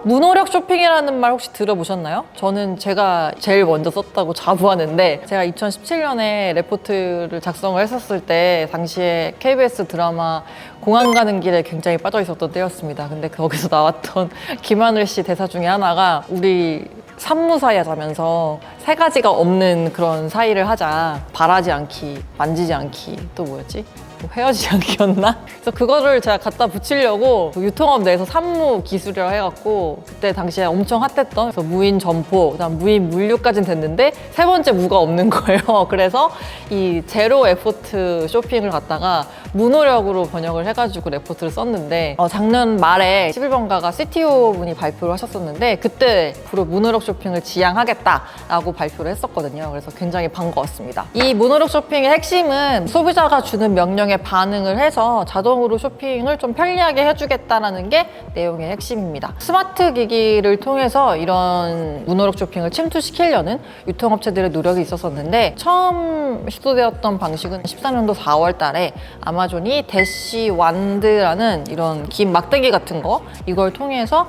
무노력 쇼핑이라는 말 혹시 들어보셨나요? 저는 제가 제일 먼저 썼다고 자부하는데, 제가 2017년에 레포트를 작성을 했었을 때 당시에 KBS 드라마 공항 가는 길에 굉장히 빠져 있었던 때였습니다. 근데 거기서 나왔던 김하늘 씨 대사 중에 하나가, 우리 산무 사이 하자면서 세 가지가 없는 그런 사이를 하자. 바라지 않기, 만지지 않기, 또 뭐였지? 헤어지지 않기였나? 그래서 그거를 제가 갖다 붙이려고 유통업 내에서 산무 기술이라 해갖고 그때 당시에 엄청 핫했던, 그래서 무인 점포, 그다음 무인 물류까지는 됐는데 세 번째 무가 없는 거예요. 그래서 이 제로 에포트 쇼핑을 갖다가 무노력으로 번역을 해가지고 레포트를 썼는데, 작년 말에 11번가가 CTO 분이 발표를 하셨었는데, 그때 앞으로 무노력 쇼핑을 지향하겠다라고 발표를 했었거든요. 그래서 굉장히 반가웠습니다. 이 무노력 쇼핑의 핵심은 소비자가 주는 명령에 반응을 해서 자동으로 쇼핑을 좀 편리하게 해주겠다라는 게 내용의 핵심입니다. 스마트 기기를 통해서 이런 무노력 쇼핑을 침투시키려는 유통업체들의 노력이 있었었는데, 처음 시도되었던 방식은 14년도 4월 달에 아마존이 대시 완드라는 이런 긴 막대기 같은 거, 이걸 통해서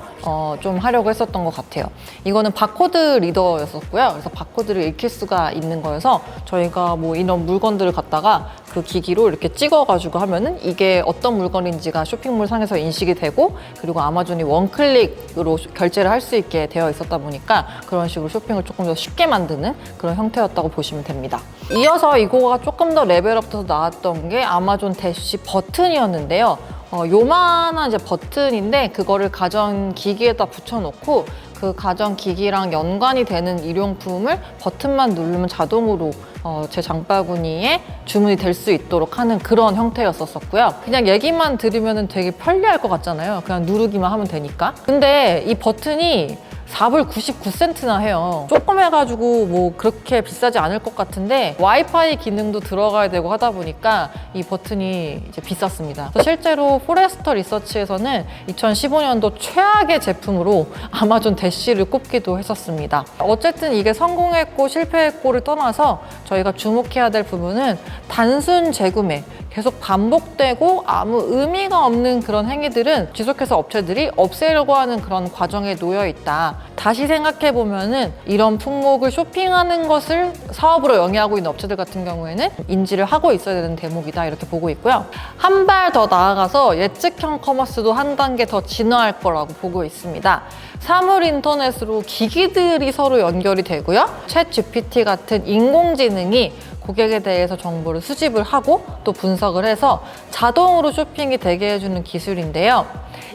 좀 하려고 했었던 것 같아요. 이거는 바코드 리더였었고요. 그래서 바코드를 읽힐 수가 있는 거여서 저희가 뭐 이런 물건들을 갖다가 그 기기로 이렇게 찍어가지고 하면은 이게 어떤 물건인지가 쇼핑몰 상에서 인식이 되고, 그리고 아마존이 원클릭으로 결제를 할 수 있게 되어 있었다 보니까 그런 식으로 쇼핑을 조금 더 쉽게 만드는 그런 형태였다고 보시면 됩니다. 이어서 이거가 조금 더 레벨업돼서 나왔던 게 아마존 대시 버튼이었는데요. 요만한 이제 버튼인데, 그거를 가전기기에다 붙여놓고 그 가전기기랑 연관이 되는 일용품을 버튼만 누르면 자동으로 제 장바구니에 주문이 될 수 있도록 하는 그런 형태였었고요. 그냥 얘기만 들으면 되게 편리할 것 같잖아요. 그냥 누르기만 하면 되니까. 근데 이 버튼이 4불 99센트나 해요. 조금 해가지고 뭐 그렇게 비싸지 않을 것 같은데, 와이파이 기능도 들어가야 되고 하다 보니까 이 버튼이 이제 비쌌습니다. 실제로 포레스터 리서치에서는 2015년도 최악의 제품으로 아마존 대시를 꼽기도 했었습니다. 어쨌든 이게 성공했고 실패했고를 떠나서 저희가 주목해야 될 부분은 단순 재구매, 계속 반복되고 아무 의미가 없는 그런 행위들은 지속해서 업체들이 없애려고 하는 그런 과정에 놓여 있다. 다시 생각해보면은 이런 품목을 쇼핑하는 것을 사업으로 영위하고 있는 업체들 같은 경우에는 인지를 하고 있어야 되는 대목이다, 이렇게 보고 있고요. 한 발 더 나아가서 예측형 커머스도 한 단계 더 진화할 거라고 보고 있습니다. 사물 인터넷으로 기기들이 서로 연결이 되고요. 챗 GPT 같은 인공지능이 고객에 대해서 정보를 수집을 하고 또 분석을 해서 자동으로 쇼핑이 되게 해주는 기술인데요.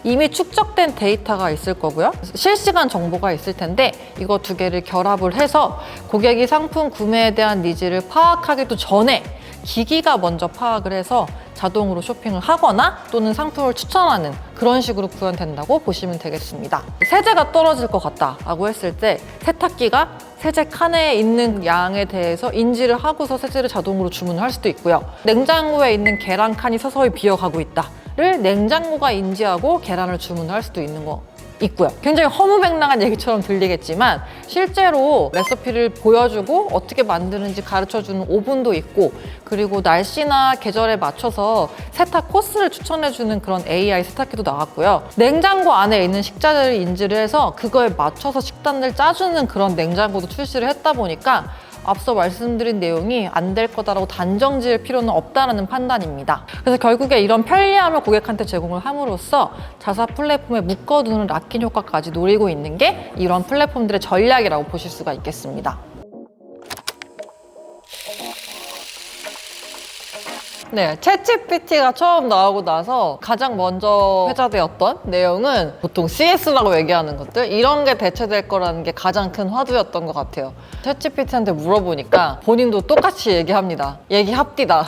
이미 축적된 데이터가 있을 거고요. 실시간 정보가 있을 텐데, 이거 두 개를 결합을 해서 고객이 상품 구매에 대한 니즈를 파악하기도 전에 기기가 먼저 파악을 해서 자동으로 쇼핑을 하거나 또는 상품을 추천하는 그런 식으로 구현된다고 보시면 되겠습니다. 세제가 떨어질 것 같다라고 했을 때 세탁기가 세제 칸에 있는 양에 대해서 인지를 하고서 세제를 자동으로 주문을 할 수도 있고요. 냉장고에 있는 계란 칸이 서서히 비어가고 있다를 냉장고가 인지하고 계란을 주문할 수도 있는 거 있고요. 굉장히 허무맹랑한 얘기처럼 들리겠지만 실제로 레시피를 보여주고 어떻게 만드는지 가르쳐주는 오븐도 있고, 그리고 날씨나 계절에 맞춰서 세탁 코스를 추천해주는 그런 AI 세탁기도 나왔고요. 냉장고 안에 있는 식자재를 인지를 해서 그거에 맞춰서 식단을 짜주는 그런 냉장고도 출시를 했다 보니까 앞서 말씀드린 내용이 안 될 거다라고 단정 지을 필요는 없다는 판단입니다. 그래서 결국에 이런 편리함을 고객한테 제공을 함으로써 자사 플랫폼에 묶어두는 락인 효과까지 노리고 있는 게 이런 플랫폼들의 전략이라고 보실 수가 있겠습니다. 네, 챗GPT가 처음 나오고 나서 가장 먼저 회자되었던 내용은 보통 CS라고 얘기하는 것들, 이런 게 대체될 거라는 게 가장 큰 화두였던 것 같아요. 챗GPT한테 물어보니까 본인도 똑같이 얘기합니다. 얘기합디다.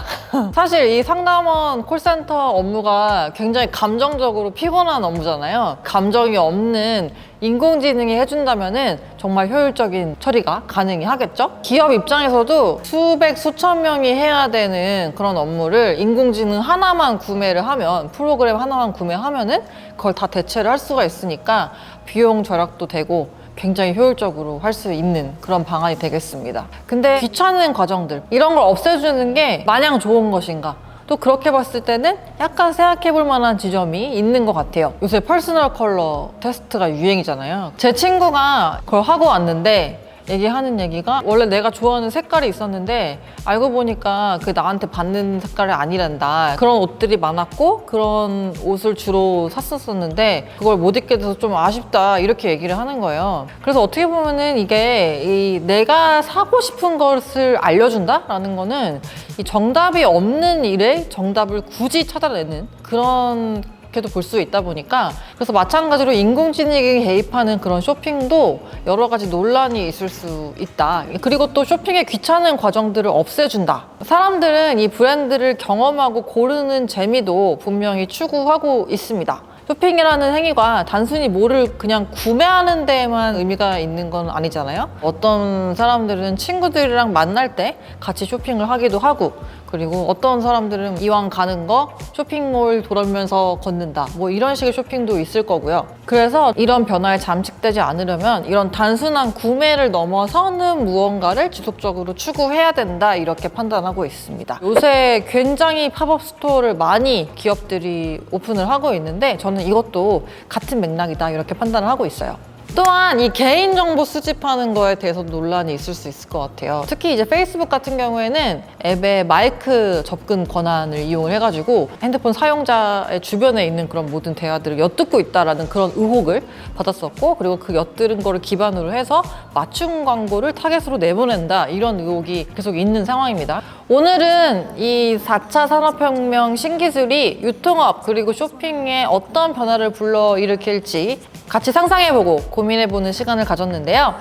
사실 이 상담원 콜센터 업무가 굉장히 감정적으로 피곤한 업무잖아요. 감정이 없는 인공지능이 해준다면은 정말 효율적인 처리가 가능이 하겠죠? 기업 입장에서도 수백, 수천 명이 해야 되는 그런 업무를 인공지능 하나만 구매를 하면, 프로그램 하나만 구매하면은 그걸 다 대체를 할 수가 있으니까 비용 절약도 되고 굉장히 효율적으로 할 수 있는 그런 방안이 되겠습니다. 근데 귀찮은 과정들, 이런 걸 없애주는 게 마냥 좋은 것인가? 또 그렇게 봤을 때는 약간 생각해볼 만한 지점이 있는 것 같아요. 요새 퍼스널 컬러 테스트가 유행이잖아요. 제 친구가 그걸 하고 왔는데 얘기하는 얘기가 원래 내가 좋아하는 색깔이 있었는데 알고 보니까 그 나한테 받는 색깔이 아니란다. 그런 옷들이 많았고 그런 옷을 주로 샀었었는데 그걸 못 입게 돼서 좀 아쉽다 이렇게 얘기를 하는 거예요. 그래서 어떻게 보면은 이게 내가 사고 싶은 것을 알려준다라는 거는 이 정답이 없는 일에 정답을 굳이 찾아내는 그런 이렇게도 볼 수 있다 보니까 그래서 마찬가지로 인공지능이 개입하는 그런 쇼핑도 여러 가지 논란이 있을 수 있다. 그리고 또 쇼핑의 귀찮은 과정들을 없애준다. 사람들은 이 브랜드를 경험하고 고르는 재미도 분명히 추구하고 있습니다. 쇼핑이라는 행위가 단순히 뭐를 그냥 구매하는 데에만 의미가 있는 건 아니잖아요. 어떤 사람들은 친구들이랑 만날 때 같이 쇼핑을 하기도 하고 그리고 어떤 사람들은 이왕 가는 거 쇼핑몰 돌아오면서 걷는다 뭐 이런 식의 쇼핑도 있을 거고요. 그래서 이런 변화에 잠식되지 않으려면 이런 단순한 구매를 넘어서는 무언가를 지속적으로 추구해야 된다 이렇게 판단하고 있습니다. 요새 굉장히 팝업 스토어를 많이 기업들이 오픈을 하고 있는데 저는 이것도 같은 맥락이다 이렇게 판단을 하고 있어요. 또한 이 개인정보 수집하는 거에 대해서 논란이 있을 수 있을 것 같아요. 특히 이제 페이스북 같은 경우에는 앱의 마이크 접근 권한을 이용을 해가지고 핸드폰 사용자의 주변에 있는 그런 모든 대화들을 엿듣고 있다라는 그런 의혹을 받았었고 그리고 그 엿들은 거를 기반으로 해서 맞춤 광고를 타겟으로 내보낸다 이런 의혹이 계속 있는 상황입니다. 오늘은 이 4차 산업혁명 신기술이 유통업 그리고 쇼핑에 어떤 변화를 불러일으킬지 같이 상상해보고 고민해보는 시간을 가졌는데요.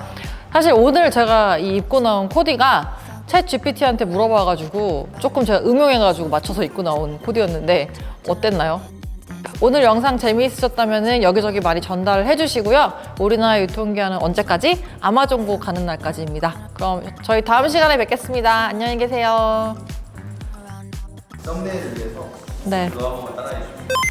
사실 오늘 제가 이 입고 나온 코디가 챗 GPT한테 물어봐가지고 조금 제가 응용해가지고 맞춰서 입고 나온 코디였는데 어땠나요? 오늘 영상 재미있으셨다면 여기저기 많이 전달을 해주시고요. 우리나라 유통기한은 언제까지? 아마존고 가는 날까지입니다. 그럼 저희 다음 시간에 뵙겠습니다. 안녕히 계세요. 썸네일을 위해서 네. 그거 한 번만 따라해 주세요.